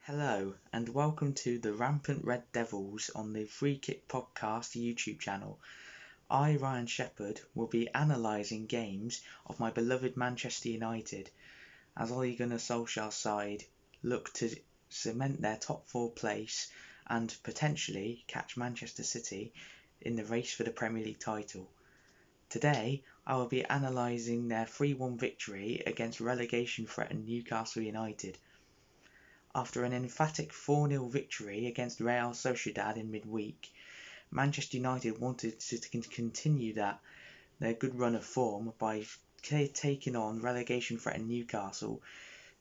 Hello, and welcome to the Rampant Red Devils on the Free Kick Podcast YouTube channel. I, Ryan Sheppard, will be analysing games of my beloved Manchester United as Ole Gunnar Solskjaer's side look to cement their top four place and potentially catch Manchester City in the race for the Premier League title. Today, I will be analysing their 3-1 victory against relegation-threatened Newcastle United. After an emphatic 4-0 victory against Real Sociedad in midweek, Manchester United wanted to continue their good run of form by taking on relegation-threatened Newcastle,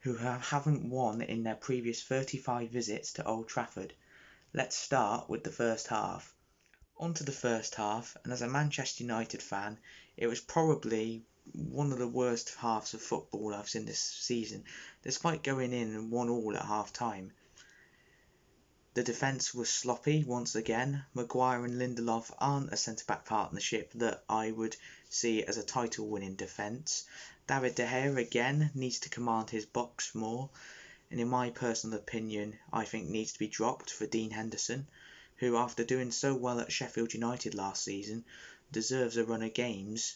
who haven't won in their previous 35 visits to Old Trafford. Let's start with the first half. On to the first half, and as a Manchester United fan, it was probably one of the worst halves of football I've seen this season, despite going in 1-1 at half-time. The defence was sloppy once again. Maguire and Lindelof aren't a centre-back partnership that I would see as a title-winning defence. David De Gea again needs to command his box more, and in my personal opinion, I think needs to be dropped for Dean Henderson, who, after doing so well at Sheffield United last season, deserves a run of games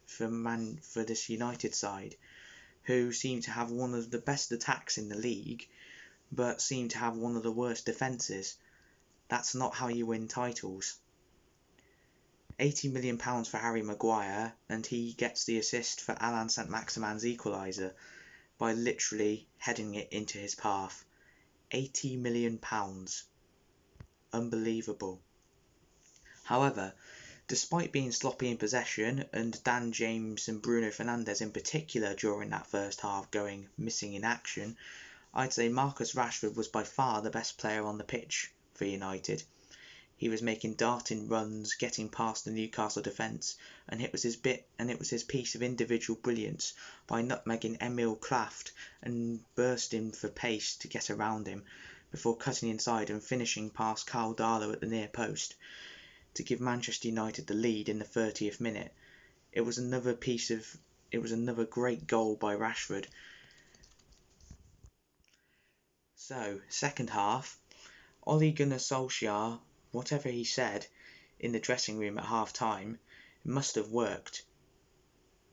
for this United side, who seem to have one of the best attacks in the league, but seem to have one of the worst defences. That's not how you win titles. £80 million for Harry Maguire, and he gets the assist for Alan Saint-Maximin's equaliser by literally heading it into his path. £80 million. Unbelievable. However, despite being sloppy in possession, and Dan James and Bruno Fernandes in particular during that first half going missing in action, I'd say Marcus Rashford was by far the best player on the pitch for United. He was making darting runs, getting past the Newcastle defence, and it was his piece of individual brilliance by nutmegging Emil Kraft and bursting for pace to get around him, before cutting inside and finishing past Karl Darlow at the near post to give Manchester United the lead in the 30th minute. It was another great goal by Rashford. So, second half, Ole Gunnar Solskjaer, whatever he said in the dressing room at half-time, must have worked.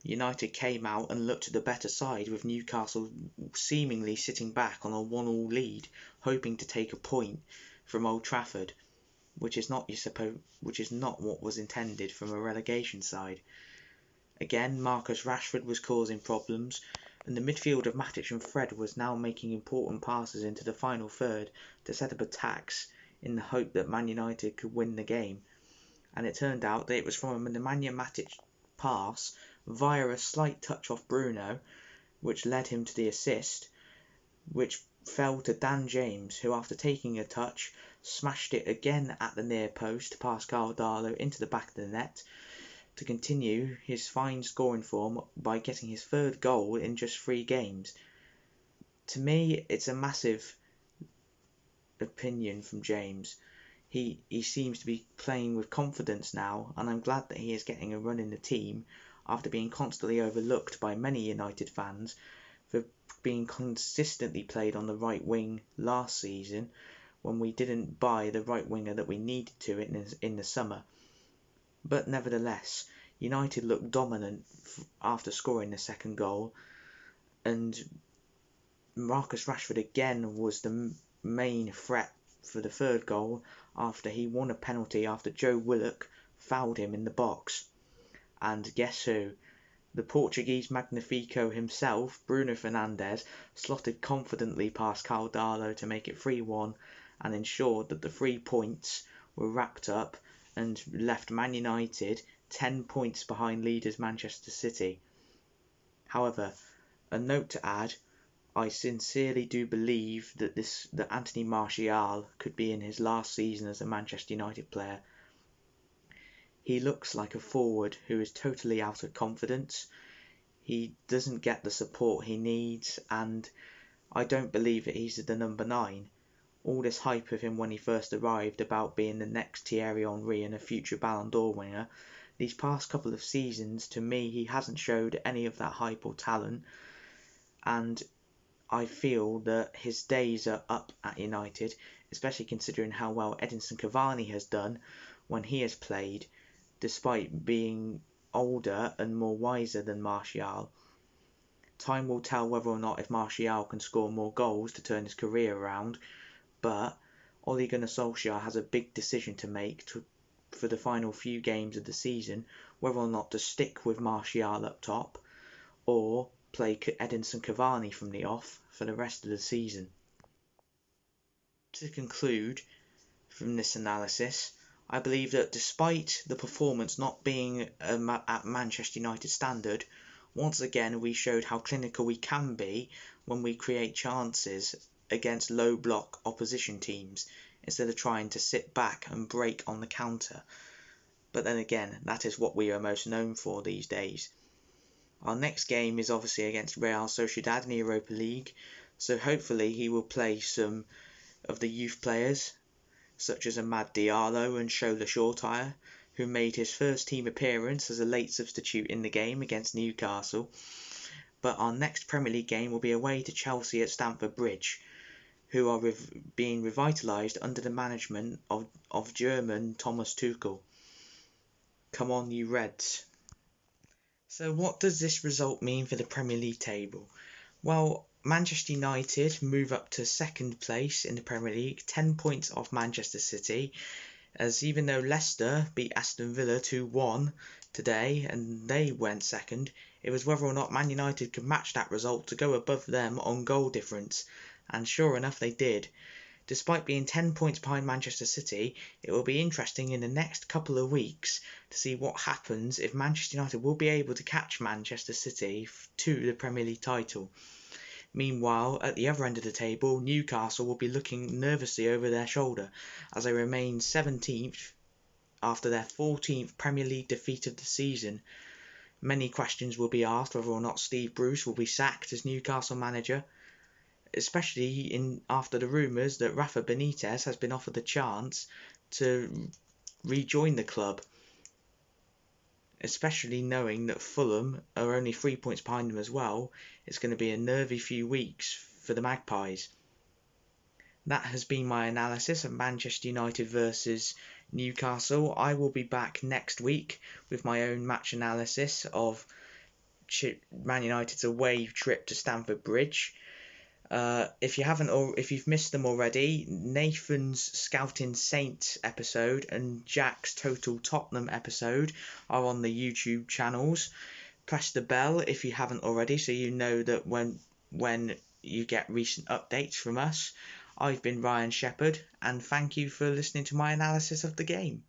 United came out and looked the better side, with Newcastle seemingly sitting back on a 1-1 lead, hoping to take a point from Old Trafford, which is not what was intended from a relegation side. Again, Marcus Rashford was causing problems, and the midfield of Matic and Fred was now making important passes into the final third to set up attacks in the hope that Man United could win the game. And it turned out that it was from a Nemanja Matic pass via a slight touch off Bruno, which led him to the assist, which fell to Dan James, who, after taking a touch, smashed it again at the near post past Karl Darlow into the back of the net to continue his fine scoring form by getting his third goal in just 3 games. To me, it's a massive opinion from James. He seems to be playing with confidence now, and I'm glad that he is getting a run in the team after being constantly overlooked by many United fans for being consistently played on the right wing last season when we didn't buy the right winger that we needed to in the summer. But nevertheless, United looked dominant after scoring the second goal, and Marcus Rashford again was the main threat for the third goal after he won a penalty after Joe Willock fouled him in the box. And guess who? The Portuguese Magnifico himself, Bruno Fernandes, slotted confidently past Karl Darlow to make it 3-1 and ensured that the 3 points were wrapped up and left Man United 10 points behind leaders Manchester City. However, a note to add, I sincerely do believe that Anthony Martial could be in his last season as a Manchester United player. He looks like a forward who is totally out of confidence. He doesn't get the support he needs, and I don't believe that he's the number 9. All this hype of him when he first arrived about being the next Thierry Henry and a future Ballon d'Or winner, these past couple of seasons, to me, he hasn't showed any of that hype or talent, and I feel that his days are up at United, especially considering how well Edinson Cavani has done when he has played, despite being older and more wiser than Martial. Time will tell whether or not if Martial can score more goals to turn his career around, but Ole Gunnar Solskjaer has a big decision to make for the final few games of the season, whether or not to stick with Martial up top or play Edinson Cavani from the off for the rest of the season. To conclude from this analysis, I believe that despite the performance not being at Manchester United standard, once again we showed how clinical we can be when we create chances against low block opposition teams instead of trying to sit back and break on the counter. But then again, that is what we are most known for these days. Our next game is obviously against Real Sociedad in the Europa League, so hopefully he will play some of the youth players such as Amad Diallo and Shola Shortire, who made his first team appearance as a late substitute in the game against Newcastle. But our next Premier League game will be away to Chelsea at Stamford Bridge, who are being revitalised under the management of German Thomas Tuchel. Come on, you Reds. So what does this result mean for the Premier League table? Well, Manchester United move up to second place in the Premier League, 10 points off Manchester City, as even though Leicester beat Aston Villa 2-1 today and they went second, it was whether or not Man United could match that result to go above them on goal difference, and sure enough they did. Despite being 10 points behind Manchester City, it will be interesting in the next couple of weeks to see what happens if Manchester United will be able to catch Manchester City to the Premier League title. Meanwhile, at the other end of the table, Newcastle will be looking nervously over their shoulder as they remain 17th after their 14th Premier League defeat of the season. Many questions will be asked whether or not Steve Bruce will be sacked as Newcastle manager, especially after the rumours that Rafa Benitez has been offered the chance to rejoin the club, especially knowing that Fulham are only 3 points behind them as well. It's going to be a nervy few weeks for the Magpies. That has been my analysis of Manchester United versus Newcastle. I will be back next week with my own match analysis of Man United's away trip to Stamford Bridge. If you've missed them already, Nathan's Scouting Saints episode and Jack's Total Tottenham episode are on the YouTube channels. Press the bell if you haven't already, so you know that when you get recent updates from us. I've been Ryan Sheppard, and thank you for listening to my analysis of the game.